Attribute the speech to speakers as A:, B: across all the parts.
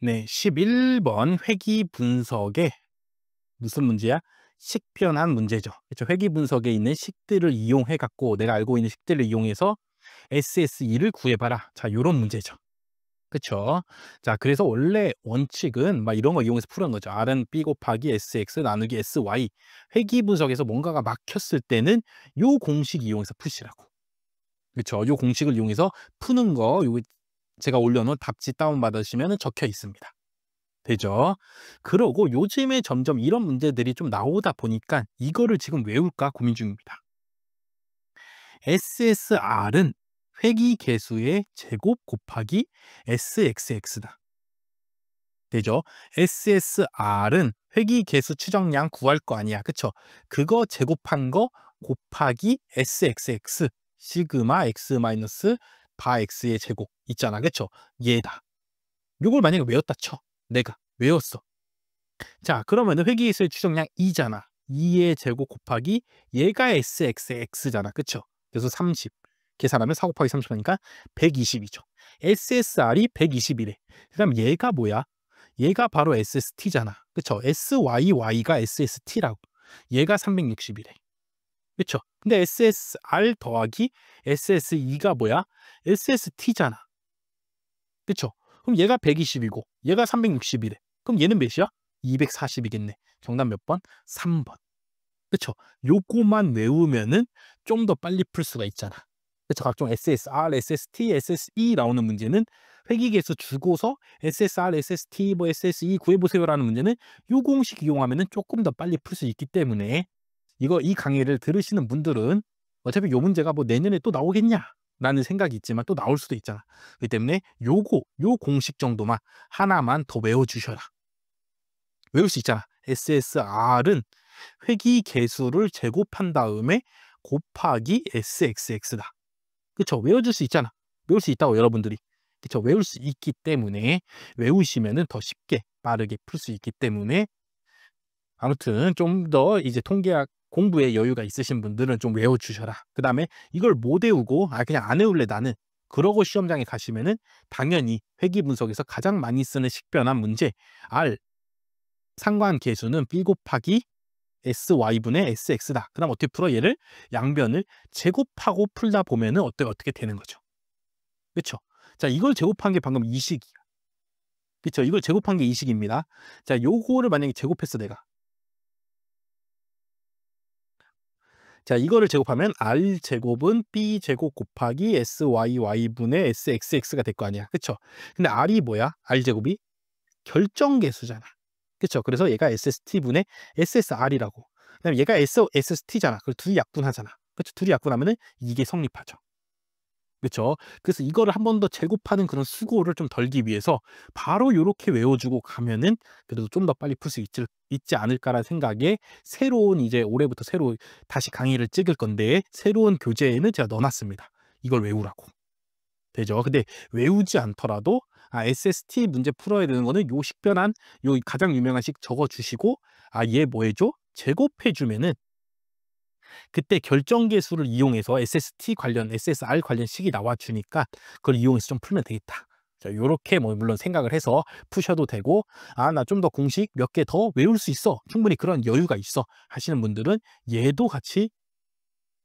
A: 네, 11번 회귀 분석의 무슨 문제야? 식변환 문제죠. 그렇죠? 회귀 분석에 있는 식들을 이용해 갖고 내가 알고 있는 식들을 이용해서 SSE를 구해봐라. 자, 요런 문제죠. 그쵸? 자, 그래서 원래 원칙은 막 이런 거 이용해서 푸는 거죠. R은 B 곱하기 SX 나누기 SY. 회귀 분석에서 뭔가가 막혔을 때는 요 공식 이용해서 푸시라고. 그쵸? 요 공식을 이용해서 푸는 거, 요 제가 올려놓은 답지 다운받으시면 적혀 있습니다. 되죠? 그러고 요즘에 점점 이런 문제들이 좀 나오다 보니까 이거를 지금 외울까 고민 중입니다. SSR은 회귀계수의 제곱 곱하기 SXX다. 되죠? SSR은 회귀계수 추정량 구할 거 아니야. 그쵸? 그거 제곱한 거 곱하기 SXX 시그마 X 마이너스 바 X의 제곱 있잖아. 그쵸? 얘다. 요걸 만약에 외웠다 쳐. 내가 외웠어. 자, 그러면은 회귀계수의 추정량 2잖아. 2의 제곱 곱하기 얘가 SXX잖아. 그쵸? 그래서 30. 계산하면 4 곱하기 30하니까 120이죠. SSR이 120이래. 그 다음 얘가 뭐야? 얘가 바로 SST잖아. 그쵸? SYY가 SST라고. 얘가 360이래. 그쵸? 근데 SSR 더하기 SSE가 뭐야? SST잖아. 그쵸? 그럼 얘가 120이고 얘가 360이래. 그럼 얘는 몇이야? 240이겠네. 정답 몇 번? 3번. 그쵸? 요거만 외우면은 좀 더 빨리 풀 수가 있잖아. 그쵸? 각종 SSR, SST, SSE 나오는 문제는 회귀계수 주고서 SSR, SST, 뭐 SSE 구해보세요라는 문제는 요 공식 이용하면은 조금 더 빨리 풀 수 있기 때문에 이 강의를 들으시는 분들은 어차피 요 문제가 뭐 내년에 또 나오겠냐? 라는 생각이 있지만 또 나올 수도 있잖아. 그렇기 때문에 요 공식 정도만 하나만 더 외워주셔라. 외울 수 있잖아. SSR은 회귀 계수를 제곱한 다음에 곱하기 SXX다. 그쵸? 외워줄 수 있잖아. 외울 수 있다고 여러분들이. 그쵸? 외울 수 있기 때문에 외우시면은 더 쉽게 빠르게 풀 수 있기 때문에 아무튼 좀 더 이제 통계학 공부에 여유가 있으신 분들은 좀 외워주셔라. 그 다음에 이걸 못 외우고 그냥 안 외울래 나는. 그러고 시험장에 가시면은 당연히 회귀 분석에서 가장 많이 쓰는 식변환 문제 R 상관 계수는 B 곱하기 SY분의 SX다. 그럼 어떻게 풀어? 얘를 양변을 제곱하고 풀다 보면은 어떻게 되는 거죠. 그렇죠? 자, 이걸 제곱한 게 방금 이식이야. 그렇죠? 이걸 제곱한 게 이식입니다. 자, 요거를 만약에 제곱했어 내가. 자, 이거를 제곱하면 R 제곱은 B 제곱 곱하기 SYY분의 SXX가 될 거 아니야. 그렇죠? 근데 R이 뭐야? R 제곱이 결정계수잖아. 그렇죠? 그래서 얘가 SST분의 SSR이라고. 그다음에 얘가 SST잖아. 그리고 둘이 약분하잖아. 그렇죠? 둘이 약분하면은 이게 성립하죠. 그렇죠? 그래서 이거를 한 번 더 제곱하는 그런 수고를 좀 덜기 위해서 바로 요렇게 외워주고 가면은 그래도 좀 더 빨리 풀 수 있지 않을까라는 생각에 새로운 이제 올해부터 새로 다시 강의를 찍을 건데 새로운 교재에는 제가 넣어놨습니다. 이걸 외우라고. 되죠? 근데 외우지 않더라도 SST 문제 풀어야 되는 거는 요 식변환 요 가장 유명한 식 적어주시고 얘 뭐 해줘? 제곱해주면은 그때 결정계수를 이용해서 SST 관련, SSR 관련 식이 나와주니까 그걸 이용해서 좀 풀면 되겠다. 자, 요렇게 뭐 물론 생각을 해서 푸셔도 되고 나 좀 더 공식 몇 개 더 외울 수 있어. 충분히 그런 여유가 있어. 하시는 분들은 얘도 같이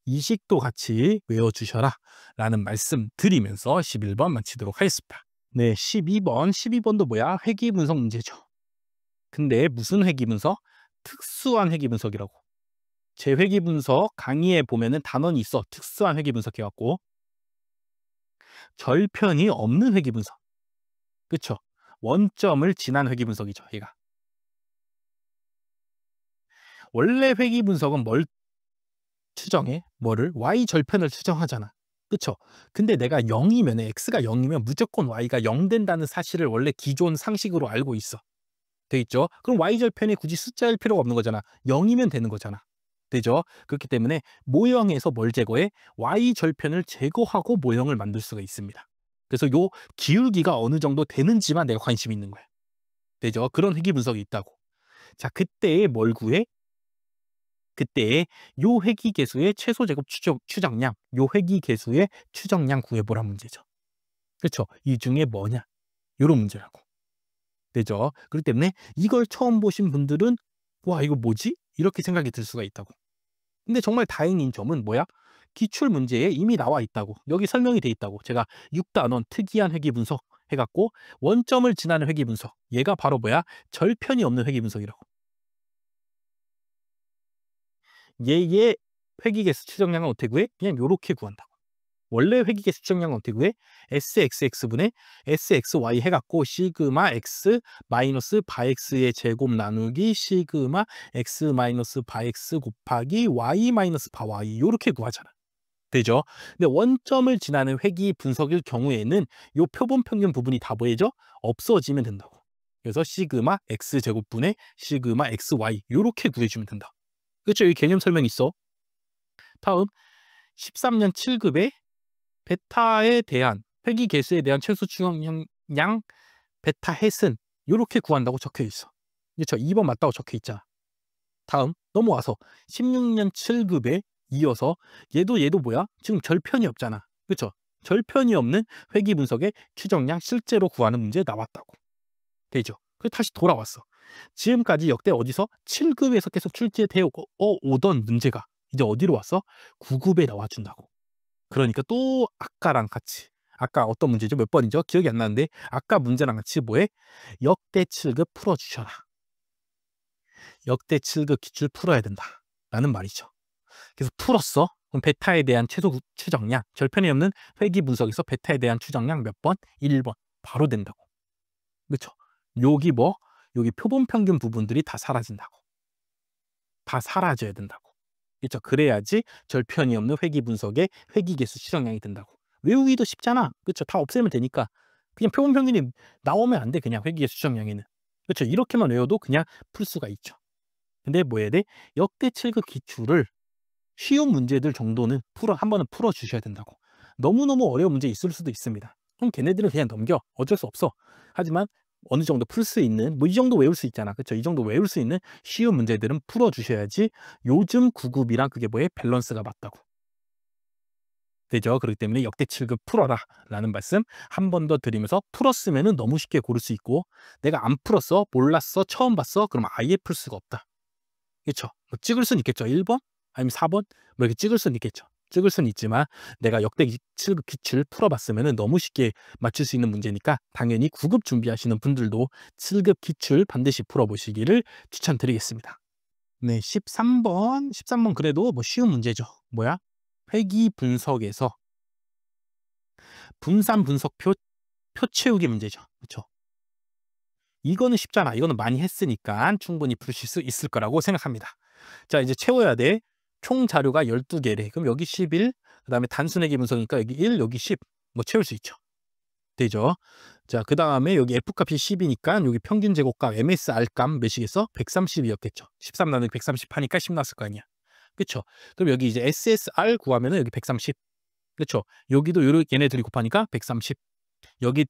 A: 이 식도 같이 외워주셔라 라는 말씀 드리면서 11번 마치도록 하겠습니다. 네, 12번도 뭐야? 회귀분석 문제죠. 근데 무슨 회귀분석? 특수한 회귀분석이라고. 제 회귀분석 강의에 보면은 단원이 있어. 특수한 회귀분석 해갖고 절편이 없는 회귀분석. 그쵸? 원점을 지난 회귀분석이죠. 얘가. 원래 회귀분석은 뭘 추정해? 뭐를? Y 절편을 추정하잖아. 그쵸? 근데 내가 0이면 X가 0이면 무조건 Y가 0 된다는 사실을 원래 기존 상식으로 알고 있어. 돼 있죠? 그럼 Y절편이 굳이 숫자일 필요가 없는 거잖아. 0이면 되는 거잖아. 되죠? 그렇기 때문에 모형에서 뭘 제거해? Y절편을 제거하고 모형을 만들 수가 있습니다. 그래서 요 기울기가 어느 정도 되는지만 내가 관심이 있는 거야. 되죠? 그런 회귀 분석이 있다고. 자, 그때에 뭘 구해? 그때에 요 회귀 계수의 최소 제곱 추정량, 요 회귀 계수의 추정량 구해보라 문제죠. 그렇죠? 이 중에 뭐냐? 요런 문제라고. 되죠. 그렇기 때문에 이걸 처음 보신 분들은 '와 이거 뭐지?' 이렇게 생각이 들 수가 있다고. 근데 정말 다행인 점은 뭐야? 기출 문제에 이미 나와 있다고. 여기 설명이 돼 있다고. 제가 6단원 특이한 회귀 분석 해 갖고 원점을 지나는 회귀 분석. 얘가 바로 뭐야? 절편이 없는 회귀 분석이라고. 얘의 회귀 개수 추정량은 어떻게 구해? 그냥 요렇게 구한다고. 원래 회귀 개수 추정량은 어떻게 구해? SXX분의 SXY 해 갖고 시그마 X 마이너스 바 X의 제곱 나누기 시그마 X 마이너스 바 X 곱하기 Y 마이너스 바 Y 요렇게 구하잖아. 되죠? 근데 원점을 지나는 회귀 분석일 경우에는 요 표본 평균 부분이 다 뭐해져? 없어지면 된다고. 그래서 시그마 X 제곱분의 시그마 XY 요렇게 구해주면 된다. 그렇죠? 이 개념 설명 있어. 다음 13년 7급에 베타에 대한 회귀 개수에 대한 최소 추정량 베타 햇은 요렇게 구한다고 적혀 있어. 그렇죠? 2번 맞다고 적혀 있잖아. 다음 넘어와서 16년 7급에 이어서 얘도 뭐야? 지금 절편이 없잖아. 그렇죠? 절편이 없는 회귀 분석의 추정량 실제로 구하는 문제 나왔다고. 되죠? 그래서 다시 돌아왔어. 지금까지 역대 어디서 7급에서 계속 출제되어 오던 문제가 이제 어디로 왔어? 9급에 나와준다고. 그러니까 또 아까랑 같이 아까 어떤 문제죠? 몇 번이죠? 기억이 안 나는데 아까 문제랑 같이 뭐해? 역대 7급 풀어주셔라. 역대 7급 기출 풀어야 된다라는 말이죠. 그래서 풀었어. 그럼 베타에 대한 최소 추정량, 절편이 없는 회귀 분석에서 베타에 대한 추정량 몇 번? 1번. 바로 된다고. 그렇죠? 여기 뭐? 여기 표본 평균 부분들이 다 사라진다고. 다 사라져야 된다고. 그렇죠? 그래야지 절편이 없는 회귀 분석의 회귀 개수 추정량이 된다고. 외우기도 쉽잖아. 그렇죠? 다 없애면 되니까. 그냥 표본 평균이 나오면 안 돼. 그냥 회귀 개수 추정량에는. 그렇죠? 이렇게만 외워도 그냥 풀 수가 있죠. 근데 뭐 해야 돼? 역대 7급 기출을 쉬운 문제들 정도는 한 번은 풀어 주셔야 된다고. 너무너무 어려운 문제 있을 수도 있습니다. 그럼 걔네들은 그냥 넘겨. 어쩔 수 없어. 하지만 어느 정도 풀 수 있는 뭐 이 정도 외울 수 있잖아. 그렇죠? 이 정도 외울 수 있는 쉬운 문제들은 풀어 주셔야지 요즘 9급이랑 그게 뭐에 밸런스가 맞다고. 되죠? 그렇기 때문에 역대 7급 풀어라 라는 말씀 한 번 더 드리면서 풀었으면 너무 쉽게 고를 수 있고 내가 안 풀었어, 몰랐어, 처음 봤어 그러면 아예 풀 수가 없다. 그렇죠? 뭐 찍을 수는 있겠죠. 1번 아니면 4번 뭐 이렇게 찍을 수는 있겠죠. 찍을 수는 있지만 내가 역대 7급 기출 풀어봤으면 너무 쉽게 맞출 수 있는 문제니까 당연히 9급 준비하시는 분들도 7급 기출 반드시 풀어보시기를 추천드리겠습니다. 네, 13번 그래도 뭐 쉬운 문제죠. 뭐야? 회귀 분석에서 분산 분석표 표 채우기 문제죠. 그렇죠? 이거는 쉽잖아. 이거는 많이 했으니까 충분히 풀으실 수 있을 거라고 생각합니다. 자, 이제 채워야 돼. 총 자료가 12개래. 그럼 여기 11, 그다음에 단순회귀 분석이니까 여기 1, 여기 10. 뭐 채울 수 있죠. 되죠? 자, 그다음에 여기 F값이 10이니까 여기 평균 제곱값 MSR 값 몇이겠어? 130이었겠죠. 13 나누기 130 하니까 10 나왔을 거 아니야. 그렇죠? 그럼 여기 이제 SSR 구하면은 여기 130. 그렇죠? 여기도 요렇게 얘네들이 곱하니까 130. 여기는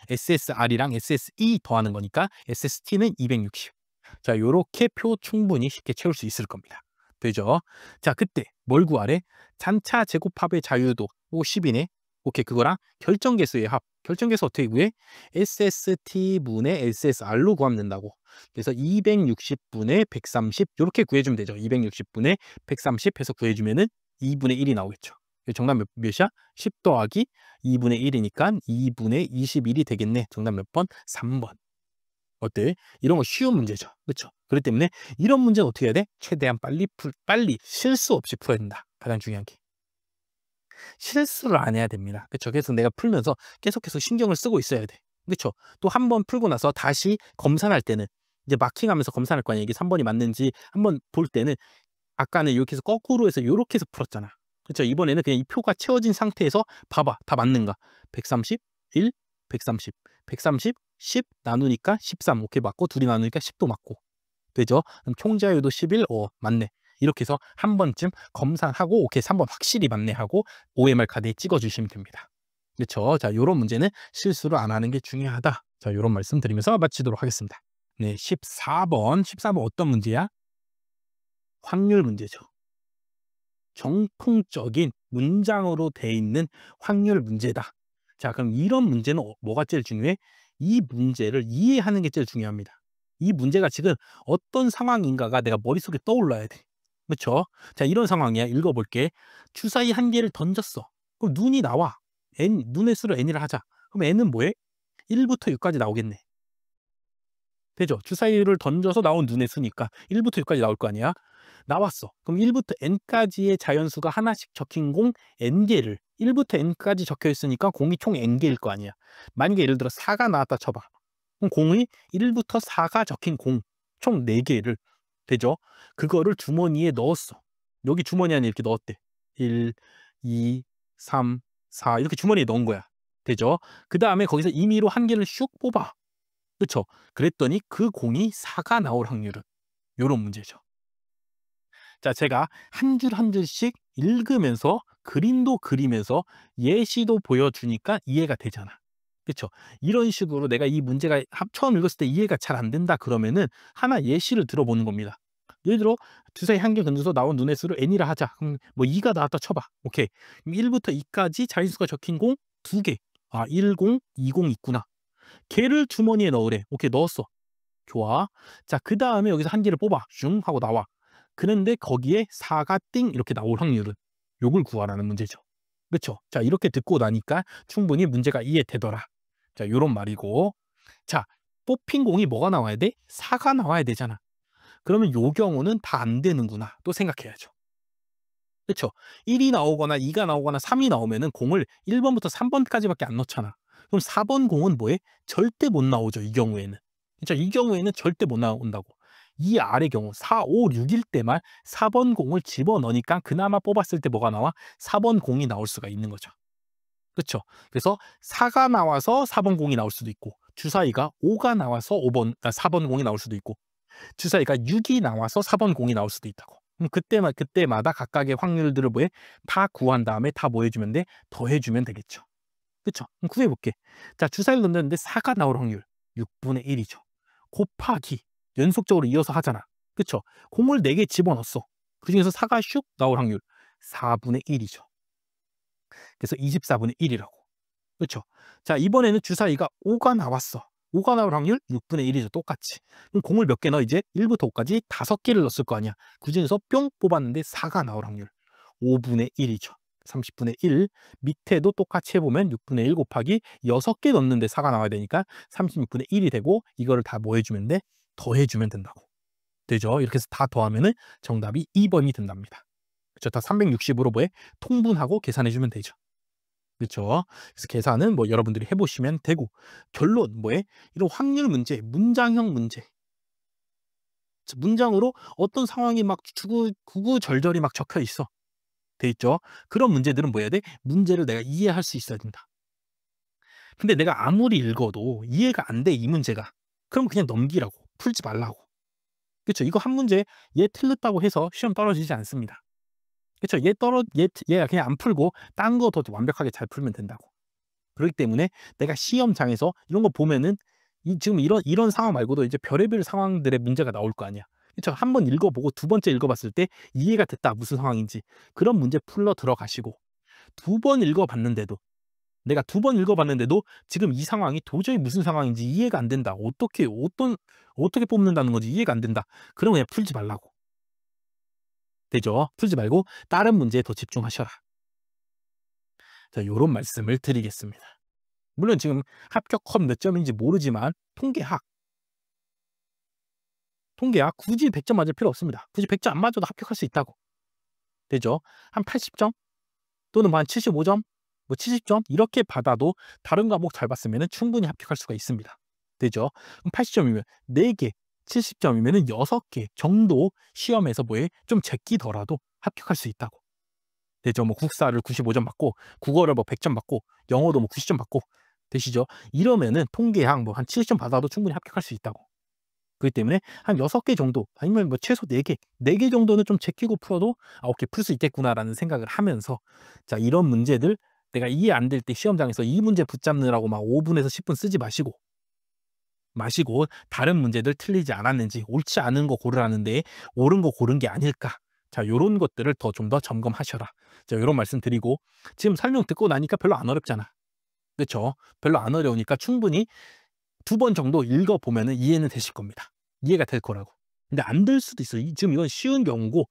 A: SSR이랑 SSE 더하는 거니까 SST는 260. 자, 요렇게 표 충분히 쉽게 채울 수 있을 겁니다. 되죠? 자, 그때 뭘 구하래? 잔차 제곱합의 자유도 10이네. 오케이, 그거랑 결정계수의 합. 결정계수 어떻게 구해? SST분의 SSR로 구하면 된다고. 그래서 260분의 130 이렇게 구해주면 되죠. 260분의 130 해서 구해주면은 2분의 1이 나오겠죠. 정답 몇이야? 10 더하기 2분의 1이니까 2분의 21이 되겠네. 정답 몇 번? 3번. 어때? 이런 거 쉬운 문제죠. 그렇죠? 그렇기 때문에 이런 문제는 어떻게 해야 돼? 최대한 빨리 실수 없이 풀어야 된다. 가장 중요한 게. 실수를 안 해야 됩니다. 그렇죠? 그래서 내가 풀면서 계속해서 신경을 쓰고 있어야 돼. 그렇죠? 또 한 번 풀고 나서 다시 검산할 때는 이제 마킹하면서 검산할 거 아니야. 이게 3번이 맞는지 한번 볼 때는 아까는 이렇게 해서 거꾸로 해서 이렇게 해서 풀었잖아. 그렇죠? 이번에는 그냥 이 표가 채워진 상태에서 봐봐. 다 맞는가? 130, 1, 130, 130, 10 나누니까 13. 오케이, 맞고 둘이 나누니까 10도 맞고. 되죠? 그럼 총자유도 11, 맞네. 이렇게 해서 한 번쯤 검사하고 오케이, 3번 확실히 맞네 하고 OMR 카드에 찍어주시면 됩니다. 그렇죠? 자, 요런 문제는 실수를 안 하는 게 중요하다. 자, 요런 말씀 드리면서 마치도록 하겠습니다. 네, 14번 어떤 문제야? 확률 문제죠. 정통적인 문장으로 돼 있는 확률 문제다. 자, 그럼 이런 문제는 뭐가 제일 중요해? 이 문제를 이해하는 게 제일 중요합니다. 이 문제가 지금 어떤 상황인가가 내가 머릿속에 떠올라야 돼. 그쵸? 자, 이런 상황이야. 읽어볼게. 주사위 한 개를 던졌어. 그럼 눈이 나와. 눈의 수를 n이라 하자. 그럼 n은 뭐해? 1부터 6까지 나오겠네. 되죠? 주사위를 던져서 나온 눈의 수니까 1부터 6까지 나올 거 아니야? 나왔어. 그럼 1부터 n까지의 자연수가 하나씩 적힌 공 n개를 1부터 n까지 적혀 있으니까 공이 총 n개일 거 아니야. 만약에 예를 들어 4가 나왔다 쳐봐. 그럼 공이 1부터 4가 적힌 공 총 4개를 되죠? 그거를 주머니에 넣었어. 여기 주머니 안에 이렇게 넣었대. 1, 2, 3, 4 이렇게 주머니에 넣은 거야. 되죠? 그 다음에 거기서 임의로 한 개를 슉 뽑아. 그쵸? 그랬더니 그 공이 4가 나올 확률은 요런 문제죠. 자, 제가 한 줄 한 줄씩 읽으면서 그림도 그리면서 예시도 보여주니까 이해가 되잖아. 그쵸? 이런 식으로 내가 이 문제가 처음 읽었을 때 이해가 잘 안 된다 그러면은 하나 예시를 들어보는 겁니다. 예를 들어 주사위 한 개 던져서 나온 눈의 수를 n이라 하자. 그럼 뭐 2가 나왔다 쳐봐. 오케이. 그럼 1부터 2까지 자인수가 적힌 공 2개. 아, 10, 20 있구나. 걔를 주머니에 넣으래. 오케이, 넣었어. 좋아. 자, 그다음에 여기서 한 개를 뽑아. 슝 하고 나와. 그런데 거기에 4가 띵 이렇게 나올 확률은 요걸 구하라는 문제죠. 그쵸? 자, 이렇게 듣고 나니까 충분히 문제가 이해되더라. 자, 요런 말이고. 자, 뽑힌 공이 뭐가 나와야 돼? 4가 나와야 되잖아. 그러면 요 경우는 다 안 되는구나. 또 생각해야죠. 그쵸? 1이 나오거나 2가 나오거나 3이 나오면은 공을 1번부터 3번까지밖에 안 넣잖아. 그럼 4번 공은 뭐해? 절대 못 나오죠, 이 경우에는. 그쵸? 이 경우에는 절대 못 나온다고. 이 아래 경우 4, 5, 6일 때만 4번 공을 집어넣으니까 그나마 뽑았을 때 뭐가 나와? 4번 공이 나올 수가 있는 거죠. 그쵸? 그래서 4가 나와서 4번 공이 나올 수도 있고 주사위가 5가 나와서 4번 공이 나올 수도 있고 주사위가 6이 나와서 4번 공이 나올 수도 있다고. 그럼 그때마다 각각의 확률들을 뭐해? 다 구한 다음에 다 뭐 해주면 돼? 더해주면 되겠죠. 그쵸? 그럼 구해볼게. 자, 주사위를 던졌는데 4가 나올 확률 6분의 1이죠. 곱하기 연속적으로 이어서 하잖아. 그쵸? 공을 4개 집어넣었어. 그 중에서 4가 슉 나올 확률 4분의 1이죠. 그래서 24분의 1이라고. 그쵸? 자, 이번에는 주사위가 5가 나왔어. 5가 나올 확률 6분의 1이죠. 똑같이. 그럼 공을 몇 개 넣어? 이제 1부터 5까지 5개를 넣었을 거 아니야. 그 중에서 뿅 뽑았는데 4가 나올 확률 5분의 1이죠. 30분의 1. 밑에도 똑같이 해보면 6분의 1 곱하기 6개 넣는데 4가 나와야 되니까 36분의 1이 되고 이거를 다 뭐 해주면 돼? 더해주면 된다고. 되죠? 이렇게 해서 다 더하면은 정답이 2번이 된답니다. 그쵸? 다 360으로 뭐해? 통분하고 계산해주면 되죠. 그쵸? 그래서 계산은 뭐 여러분들이 해보시면 되고 결론 뭐해? 이런 확률 문제, 문장형 문제. 문장으로 어떤 상황이 막 구구절절이 막 적혀 있어. 돼 있죠? 그런 문제들은 뭐 해야 돼? 문제를 내가 이해할 수 있어야 된다. 근데 내가 아무리 읽어도 이해가 안 돼, 이 문제가. 그럼 그냥 넘기라고. 풀지 말라고. 그쵸? 이거 한 문제 얘 틀렸다고 해서 시험 떨어지지 않습니다. 그쵸? 얘 그냥 안 풀고 딴 거 더 완벽하게 잘 풀면 된다고. 그렇기 때문에 내가 시험장에서 이런 거 보면은 지금 이런 상황 말고도 이제 별의별 상황들의 문제가 나올 거 아니야. 그쵸? 한 번 읽어보고 두 번째 읽어봤을 때 이해가 됐다. 무슨 상황인지. 그런 문제 풀러 들어가시고 두 번 읽어봤는데도 내가 두 번 읽어봤는데도 지금 이 상황이 도저히 무슨 상황인지 이해가 안 된다. 어떻게 뽑는다는 건지 이해가 안 된다. 그럼 그냥 풀지 말라고. 되죠? 풀지 말고 다른 문제에 더 집중하셔라. 자, 요런 말씀을 드리겠습니다. 물론 지금 합격컷 몇 점인지 모르지만 통계학 굳이 100점 맞을 필요 없습니다. 굳이 100점 안 맞아도 합격할 수 있다고. 되죠? 한 80점 또는 뭐 한 75점, 뭐 70점 이렇게 받아도 다른 과목 잘 봤으면 충분히 합격할 수가 있습니다. 되죠? 그럼 80점이면 4개, 70점이면 6개 정도 시험에서 뭐에 좀 제끼더라도 합격할 수 있다고. 되죠? 뭐 국사를 95점 받고 국어를 뭐 100점 받고 영어도 뭐 90점 받고 되시죠? 이러면은 통계학 뭐 한 70점 받아도 충분히 합격할 수 있다고. 그렇기 때문에 한 6개 정도 아니면 뭐 최소 4개, 4개 정도는 좀 제끼고 풀어도 오케이, 풀 수 있겠구나라는 생각을 하면서 자, 이런 문제들 내가 이해 안 될 때 시험장에서 이 문제 붙잡느라고 막 5분에서 10분 쓰지 마시고 다른 문제들 틀리지 않았는지 옳지 않은 거 고르라는데 옳은 거 고른 게 아닐까. 자, 요런 것들을 좀 더 점검하셔라. 자, 요런 말씀 드리고 지금 설명 듣고 나니까 별로 안 어렵잖아. 그렇죠? 별로 안 어려우니까 충분히 두 번 정도 읽어보면 이해는 되실 겁니다. 이해가 될 거라고. 근데 안 될 수도 있어요. 지금 이건 쉬운 경우고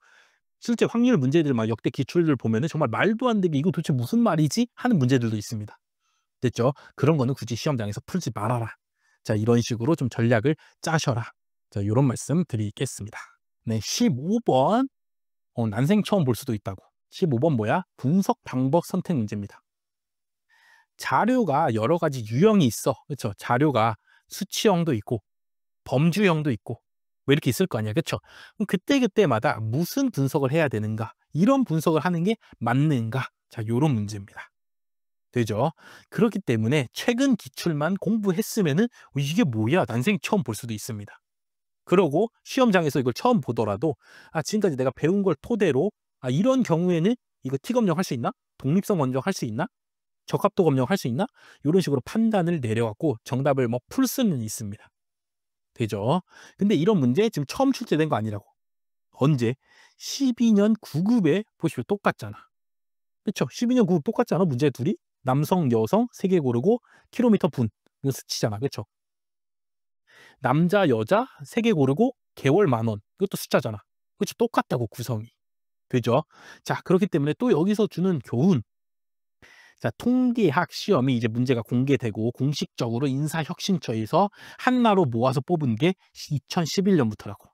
A: 실제 확률 문제들 막 역대 기출들 보면은 정말 말도 안 되게 '이거 도대체 무슨 말이지?' 하는 문제들도 있습니다. 됐죠? 그런 거는 굳이 시험장에서 풀지 말아라. 자, 이런 식으로 좀 전략을 짜셔라. 자, 요런 말씀 드리겠습니다. 네, 15번. 난생 처음 볼 수도 있다고. 15번 뭐야? 분석 방법 선택 문제입니다. 자료가 여러 가지 유형이 있어. 그쵸? 자료가 수치형도 있고 범주형도 있고 뭐 이렇게 있을 거 아니야. 그쵸? 그럼 그때그때마다 무슨 분석을 해야 되는가? 이런 분석을 하는 게 맞는가? 자, 요런 문제입니다. 되죠? 그렇기 때문에 최근 기출만 공부했으면은 이게 뭐야? 난생 처음 볼 수도 있습니다. 그러고 시험장에서 이걸 처음 보더라도 지금까지 내가 배운 걸 토대로 이런 경우에는 이거 T 검정할 수 있나? 독립성 검정할 수 있나? 적합도 검정할 수 있나? 요런 식으로 판단을 내려 갖고 정답을 뭐 풀 수는 있습니다. 되죠? 근데 이런 문제 지금 처음 출제된 거 아니라고. 언제? 12년 9급에 보시면 똑같잖아. 그쵸? 12년 9급 똑같잖아, 문제 둘이? 남성, 여성 3개 고르고 킬로미터 분. 이거 수치잖아. 그쵸? 남자, 여자 3개 고르고 개월 10,000원. 이것도 숫자잖아. 그쵸? 똑같다고 구성이. 되죠? 자, 그렇기 때문에 또 여기서 주는 교훈. 자, 통계학 시험이 이제 문제가 공개되고 공식적으로 인사혁신처에서 한나로 모아서 뽑은 게 2011년부터라고.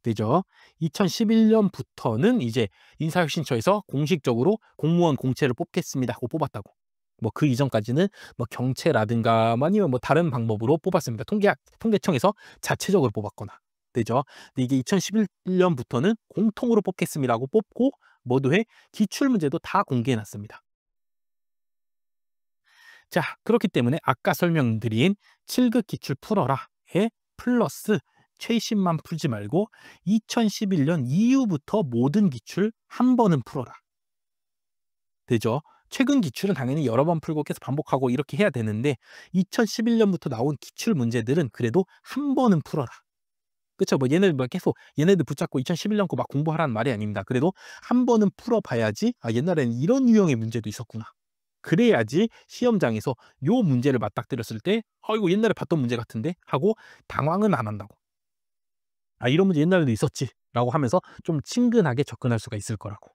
A: 되죠? 2011년부터는 이제 인사혁신처에서 공식적으로 공무원 공채를 뽑겠습니다 하고 뽑았다고. 뭐 그 이전까지는 뭐 경채라든가 아니면 뭐 다른 방법으로 뽑았습니다. 통계청에서 자체적으로 뽑았거나. 되죠? 근데 이게 2011년부터는 공통으로 뽑겠습니다라고 뽑고 모두의 기출 문제도 다 공개해 놨습니다. 자, 그렇기 때문에 아까 설명드린 7급 기출 풀어라에 플러스 최신만 풀지 말고 2011년 이후부터 모든 기출 한 번은 풀어라. 되죠? 최근 기출은 당연히 여러 번 풀고 계속 반복하고 이렇게 해야 되는데 2011년부터 나온 기출 문제들은 그래도 한 번은 풀어라. 그쵸? 뭐 얘네들 뭐 계속 얘네들 붙잡고 2011년 거 막 공부하라는 말이 아닙니다. 그래도 한 번은 풀어봐야지 옛날에는 이런 유형의 문제도 있었구나. 그래야지 시험장에서 요 문제를 맞닥뜨렸을 때 이거 옛날에 봤던 문제 같은데 하고 당황은 안 한다고. 이런 문제 옛날에도 있었지라고 하면서 좀 친근하게 접근할 수가 있을 거라고.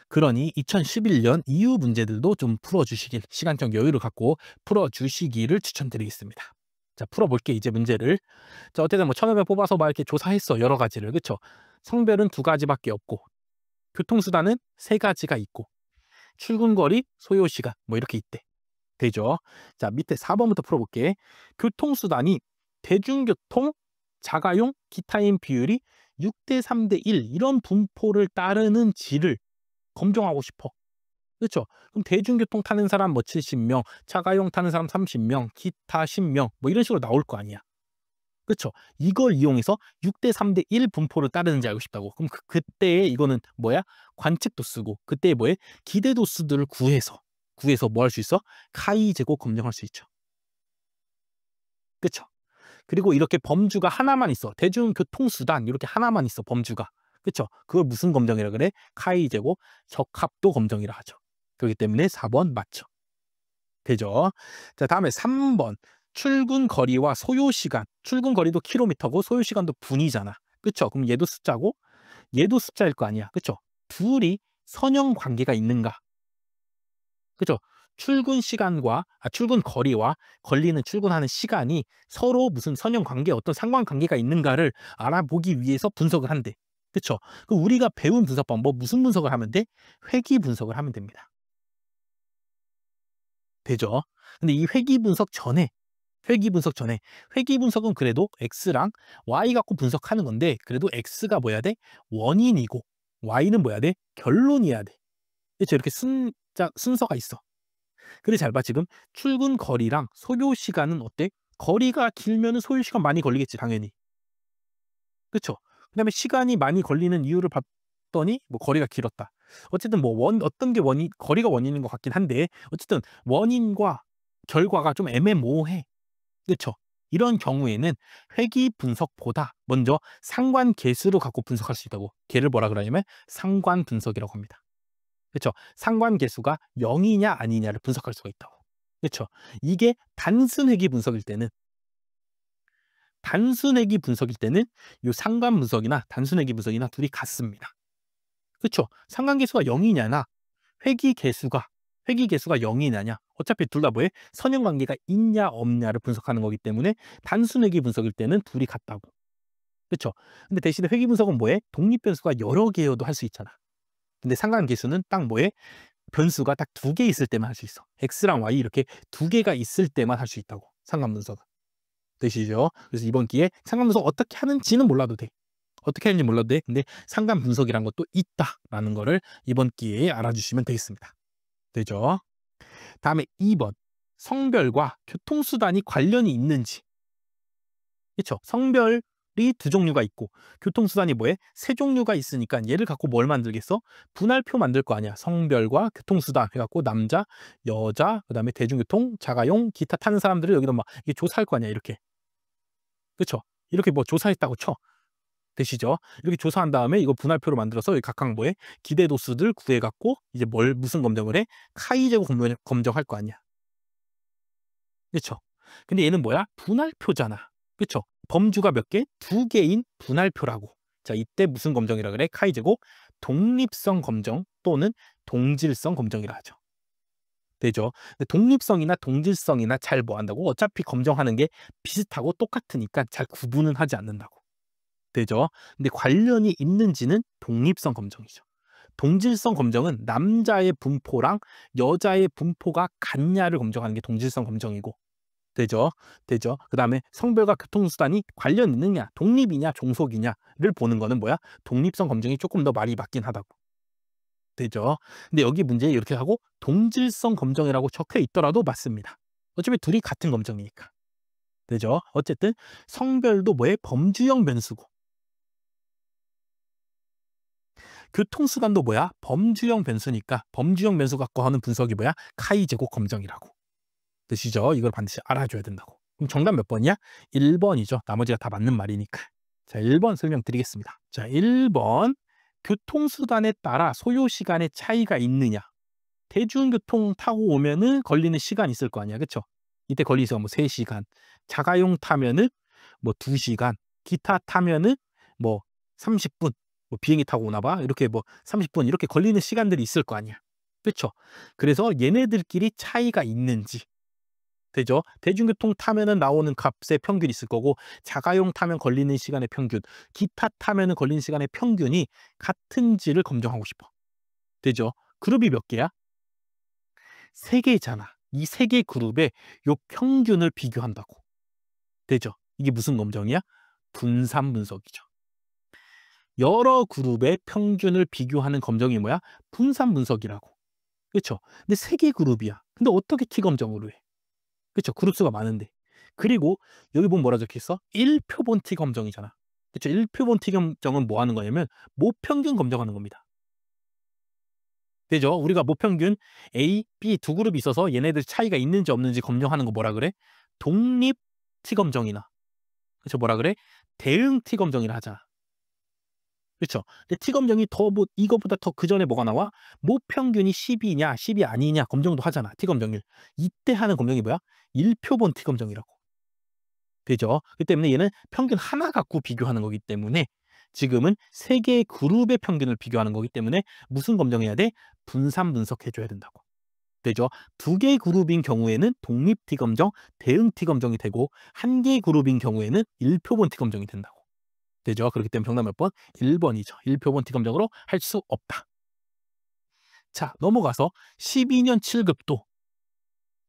A: 그러니 2011년 이후 문제들도 좀 풀어주시길, 시간적 여유를 갖고 풀어주시기를 추천드리겠습니다. 자, 풀어볼게 이제 문제를. 자, 어쨌든 뭐 1,500 뽑아서 막 이렇게 조사했어, 여러 가지를. 그쵸? 성별은 2가지밖에 없고 교통수단은 3가지가 있고 출근거리, 소요시간 뭐 이렇게 있대. 되죠? 자, 밑에 4번부터 풀어볼게. 교통수단이 대중교통, 자가용, 기타인 비율이 6대 3대 1 이런 분포를 따르는지를 검증하고 싶어. 그렇죠? 그럼 대중교통 타는 사람 뭐 70명, 자가용 타는 사람 30명, 기타 10명 뭐 이런 식으로 나올 거 아니야. 그렇죠? 이걸 이용해서 6대 3대 1 분포를 따르는지 알고 싶다고. 그럼 그때에 이거는 뭐야? 관측도 쓰고 그때에 뭐해? 기대도 수들을 구해서 뭐 할 수 있어? 카이 제곱 검증할 수 있죠. 그렇죠? 그리고 이렇게 범주가 하나만 있어. 대중교통수단 이렇게 하나만 있어, 범주가. 그렇죠? 그걸 무슨 검정이라 그래? 카이 제곱 적합도 검정이라 하죠. 그렇기 때문에 4번 맞죠. 되죠? 자, 다음에 3번. 출근 거리와 소요 시간. 출근 거리도 킬로미터고 소요 시간도 분이잖아. 그렇죠? 그럼 얘도 숫자고 얘도 숫자일 거 아니야. 그렇죠? 둘이 선형 관계가 있는가? 그죠? 출근 시간과 출근 거리와 걸리는 출근하는 시간이 서로 무슨 선형 관계, 어떤 상관관계가 있는가를 알아보기 위해서 분석을 한대. 그쵸? 그럼 우리가 배운 분석 방법 무슨 분석을 하면 돼? 회귀 분석을 하면 됩니다. 되죠? 근데 이 회귀 분석은 그래도 X랑 Y 갖고 분석하는 건데 그래도 X가 뭐야 돼? 원인이고 Y는 뭐야 돼? 결론이어야 돼. 그렇죠? 이렇게 순서가 있어. 근데 잘 봐, 지금 출근 거리랑 소요 시간은 어때? 거리가 길면은 소요 시간 많이 걸리겠지, 당연히. 그쵸? 그다음에 시간이 많이 걸리는 이유를 봤더니 뭐 거리가 길었다. 어쨌든 뭐 어떤 게 거리가 원인인 것 같긴 한데 어쨌든 원인과 결과가 좀 애매모호해. 그쵸? 이런 경우에는 회귀 분석보다 먼저 상관 계수로 갖고 분석할 수 있다고. 걔를 뭐라 그러냐면 상관 분석이라고 합니다. 그쵸? 상관계수가 0이냐 아니냐를 분석할 수가 있다고. 그쵸? 이게 단순 회귀 분석일 때는 단순회귀 분석일 때는 요 상관 분석이나 단순회귀 분석이나 둘이 같습니다. 그쵸? 상관계수가 0이냐나 회귀 개수가 0이냐냐 어차피 둘 다 뭐해? 선형관계가 있냐 없냐를 분석하는 거기 때문에 단순회귀 분석일 때는 둘이 같다고. 그쵸? 근데 대신에 회귀 분석은 뭐해? 독립변수가 여러 개여도 할 수 있잖아. 근데 상관계수는 딱 뭐해? 변수가 딱 2개 있을 때만 할 수 있어. x랑 y 이렇게 2개가 있을 때만 할 수 있다고. 상관분석은. 되시죠? 그래서 이번 기회에 상관분석 어떻게 하는지는 몰라도 돼. 어떻게 하는지 몰라도 돼. 근데 상관분석이란 것도 있다라는 거를 이번 기회에 알아주시면 되겠습니다. 되죠? 다음에 2번. 성별과 교통수단이 관련이 있는지. 그렇죠? 성별이 2종류가 있고 교통수단이 뭐해? 3종류가 있으니까 얘를 갖고 뭘 만들겠어? 분할표 만들 거 아니야. 성별과 교통수단 해갖고 남자, 여자, 그다음에 대중교통, 자가용, 기타 타는 사람들을 여기다 막 이게 조사할 거 아니야. 이렇게. 그렇죠? 이렇게 뭐 조사했다고 쳐. 되시죠? 이렇게 조사한 다음에 이거 분할표로 만들어서 각각 뭐해? 기대도수들 구해갖고 이제 무슨 검정을 해? 카이제곱 검정할 거 아니야. 그렇죠? 근데 얘는 뭐야? 분할표잖아. 그렇죠? 범주가 몇 개? 2개인 분할표라고. 자, 이때 무슨 검정이라 그래? 카이제곱 독립성 검정 또는 동질성 검정이라 하죠. 되죠? 근데 독립성이나 동질성이나 잘 뭐 한다고? 어차피 검정하는 게 비슷하고 똑같으니까 잘 구분은 하지 않는다고. 되죠? 근데 관련이 있는지는 독립성 검정이죠. 동질성 검정은 남자의 분포랑 여자의 분포가 같냐를 검정하는 게 동질성 검정이고. 되죠? 되죠? 그다음에 성별과 교통수단이 관련 있느냐, 독립이냐, 종속이냐를 보는 거는 뭐야? 독립성 검증이 조금 더 말이 맞긴 하다고. 되죠? 근데 여기 문제 이렇게 하고 동질성 검정이라고 적혀 있더라도 맞습니다. 어차피 둘이 같은 검정이니까. 되죠? 어쨌든 성별도 뭐에 범주형 변수고. 교통수단도 뭐야? 범주형 변수니까 범주형 변수 갖고 하는 분석이 뭐야? 카이제곱 검정이라고. 되시죠? 이걸 반드시 알아줘야 된다고. 그럼 정답 몇 번이야? 1번이죠. 나머지가 다 맞는 말이니까. 자, 1번 설명드리겠습니다. 자, 1번. 교통수단에 따라 소요시간의 차이가 있느냐? 대중교통 타고 오면은 걸리는 시간 있을 거 아니야. 그쵸? 이때 걸리는 시간 뭐 3시간. 자가용 타면은 뭐 2시간. 기타 타면은 뭐 30분. 뭐 비행기 타고 오나 봐. 이렇게 뭐 30분 이렇게 걸리는 시간들이 있을 거 아니야. 그쵸? 그래서 얘네들끼리 차이가 있는지. 되죠? 대중교통 타면은 나오는 값의 평균이 있을 거고 자가용 타면 걸리는 시간의 평균, 기타 타면은 걸리는 시간의 평균이 같은지를 검증하고 싶어. 되죠? 그룹이 몇 개야? 3개잖아. 이 3개 그룹의 요 평균을 비교한다고. 되죠? 이게 무슨 검정이야? 분산 분석이죠. 여러 그룹의 평균을 비교하는 검정이 뭐야? 분산 분석이라고. 그렇죠? 근데 3개 그룹이야. 근데 어떻게 T 검정으로 해? 그쵸. 그룹 수가 많은데. 그리고 여기 보면 뭐라 적혀 있어? 1표본 T 검정이잖아. 그쵸. 1표본 T 검정은 뭐 하는 거냐면 모평균 검정하는 겁니다. 되죠? 우리가 모평균 A, B 2그룹이 있어서 얘네들 차이가 있는지 없는지 검정하는 거 뭐라 그래? 독립 T 검정이나 그쵸. 뭐라 그래? 대응 T 검정이라 하잖아. 그렇죠. 근데 T 검정이 더 뭐 이거보다 더 그전에 뭐가 나와? 모평균이 10이냐 10이 아니냐 검정도 하잖아. T 검정일. 이때 하는 검정이 뭐야? 1표본 T 검정이라고. 되죠. 그렇기 때문에 얘는 평균 하나 갖고 비교하는 거기 때문에 지금은 3개의 그룹의 평균을 비교하는 거기 때문에 무슨 검정해야 돼? 분산 분석해 줘야 된다고. 되죠. 2개의 그룹인 경우에는 독립 T 검정, 대응 T 검정이 되고 1개의 그룹인 경우에는 1표본 T 검정이 된다고. 되죠. 그렇기 때문에 정답 몇 번? 1번이죠. 1표본 T 검정으로 할 수 없다. 자, 넘어가서 12년 7급도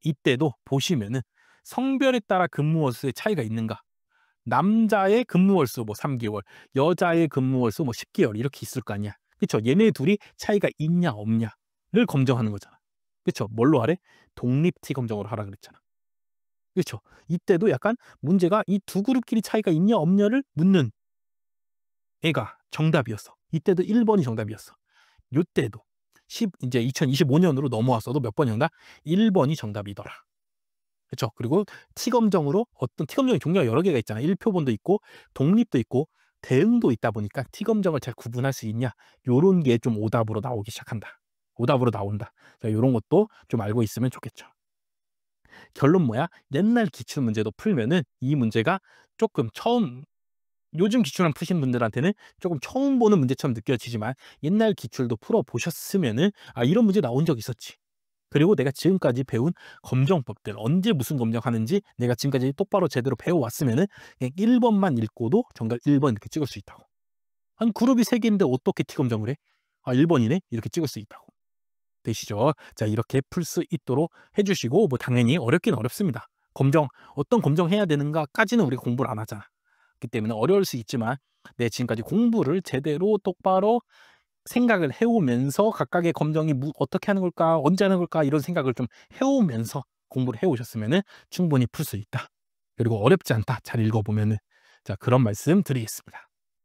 A: 이때도 보시면은 성별에 따라 근무월 수의 차이가 있는가? 남자의 근무월 수 뭐 3개월, 여자의 근무월 수 뭐 10개월 이렇게 있을 거 아니야. 그쵸? 얘네 둘이 차이가 있냐 없냐를 검정하는 거잖아. 그쵸? 뭘로 하래? 독립 T 검정으로 하라 그랬잖아. 그쵸? 이때도 약간 문제가 이 2그룹끼리 차이가 있냐 없냐를 묻는 애가 정답이었어. 이때도 1번이 정답이었어. 요때도 이제 2025년으로 넘어왔어도 몇 번이 정답? 1번이 정답이더라. 그렇죠. 그리고 T검정으로 어떤 T검정의 종류가 여러 개가 있잖아. 1표본도 있고 독립도 있고 대응도 있다 보니까 T검정을 잘 구분할 수 있냐? 요런 게 좀 오답으로 나오기 시작한다. 오답으로 나온다. 자, 요런 것도 좀 알고 있으면 좋겠죠. 결론 뭐야? 옛날 기출문제도 풀면은 이 문제가 조금 처음 요즘 기출만 푸신 분들한테는 조금 처음 보는 문제처럼 느껴지지만 옛날 기출도 풀어보셨으면은 '아 이런 문제 나온 적 있었지.' 그리고 내가 지금까지 배운 검정법들 언제 무슨 검정하는지 내가 지금까지 똑바로 제대로 배워왔으면은 그냥 1 번만 읽고도 정답 1번 이렇게 찍을 수 있다고. 한 그룹이 3 개인데 어떻게 T 검정을 해? '아 1 번이네.' 이렇게 찍을 수 있다고. 되시죠? 자 이렇게 풀 수 있도록 해 주시고 뭐 당연히 어렵긴 어렵습니다. 검정 어떤 검정해야 되는가까지는 우리가 공부를 안 하잖아. 그렇기 때문에 어려울 수 있지만 내 지금까지 공부를 제대로 똑바로 생각을 해 오면서 각각의 검정이 어떻게 하는 걸까? 언제 하는 걸까? 이런 생각을 좀 해 오면서 공부를 해 오셨으면은 충분히 풀 수 있다. 그리고 어렵지 않다. 잘 읽어 보면은. 자 그런 말씀 드리겠습니다.